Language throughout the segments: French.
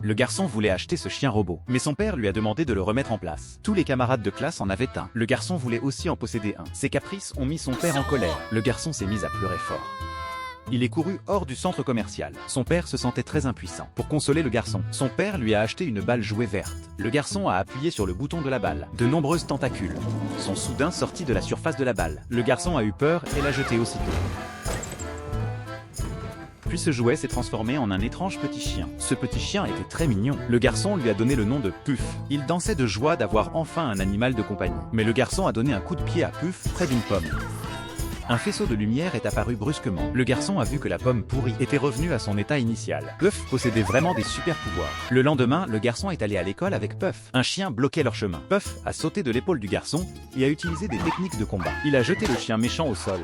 Le garçon voulait acheter ce chien robot, mais son père lui a demandé de le remettre en place. Tous les camarades de classe en avaient un. Le garçon voulait aussi en posséder un. Ses caprices ont mis son père en colère. Le garçon s'est mis à pleurer fort. Il est couru hors du centre commercial. Son père se sentait très impuissant. Pour consoler le garçon, son père lui a acheté une balle jouet verte. Le garçon a appuyé sur le bouton de la balle. De nombreuses tentacules sont soudain sortis de la surface de la balle. Le garçon a eu peur et l'a jeté aussitôt. Puis ce jouet s'est transformé en un étrange petit chien. Ce petit chien était très mignon. Le garçon lui a donné le nom de Puff. Il dansait de joie d'avoir enfin un animal de compagnie. Mais le garçon a donné un coup de pied à Puff près d'une pomme. Un faisceau de lumière est apparu brusquement. Le garçon a vu que la pomme pourrie était revenue à son état initial. Puff possédait vraiment des super pouvoirs. Le lendemain, le garçon est allé à l'école avec Puff. Un chien bloquait leur chemin. Puff a sauté de l'épaule du garçon et a utilisé des techniques de combat. Il a jeté le chien méchant au sol.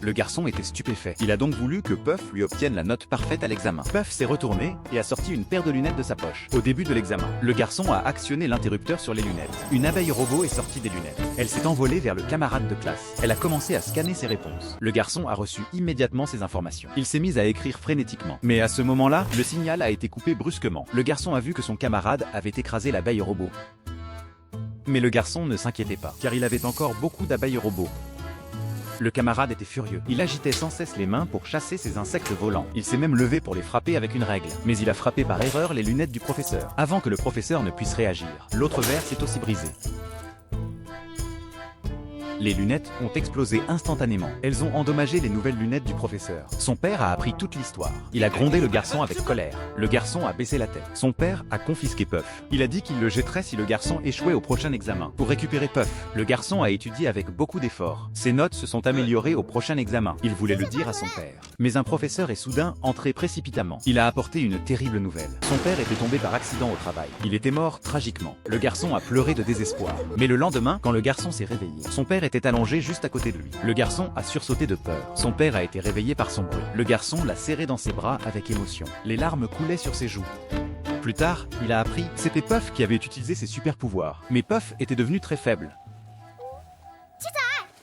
Le garçon était stupéfait. Il a donc voulu que Puff lui obtienne la note parfaite à l'examen. Puff s'est retourné et a sorti une paire de lunettes de sa poche. Au début de l'examen, le garçon a actionné l'interrupteur sur les lunettes. Une abeille robot est sortie des lunettes. Elle s'est envolée vers le camarade de classe. Elle a commencé à scanner ses réponses. Le garçon a reçu immédiatement ses informations. Il s'est mis à écrire frénétiquement. Mais à ce moment-là, le signal a été coupé brusquement. Le garçon a vu que son camarade avait écrasé l'abeille robot. Mais le garçon ne s'inquiétait pas, car il avait encore beaucoup d'abeilles robots. Le camarade était furieux. Il agitait sans cesse les mains pour chasser ces insectes volants. Il s'est même levé pour les frapper avec une règle. Mais il a frappé par erreur les lunettes du professeur. Avant que le professeur ne puisse réagir, l'autre verre s'est aussi brisé. Les lunettes ont explosé instantanément. Elles ont endommagé les nouvelles lunettes du professeur. Son père a appris toute l'histoire. Il a grondé le garçon avec colère. Le garçon a baissé la tête. Son père a confisqué Puff. Il a dit qu'il le jetterait si le garçon échouait au prochain examen. Pour récupérer Puff, le garçon a étudié avec beaucoup d'efforts. Ses notes se sont améliorées au prochain examen. Il voulait le dire à son père. Mais un professeur est soudain entré précipitamment. Il a apporté une terrible nouvelle. Son père était tombé par accident au travail. Il était mort tragiquement. Le garçon a pleuré de désespoir. Mais le lendemain, quand le garçon s'est réveillé, son père était allongé juste à côté de lui. Le garçon a sursauté de peur. Son père a été réveillé par son bruit. Le garçon l'a serré dans ses bras avec émotion. Les larmes coulaient sur ses joues. Plus tard, il a appris, c'était Puff qui avait utilisé ses super pouvoirs. Mais Puff était devenu très faible.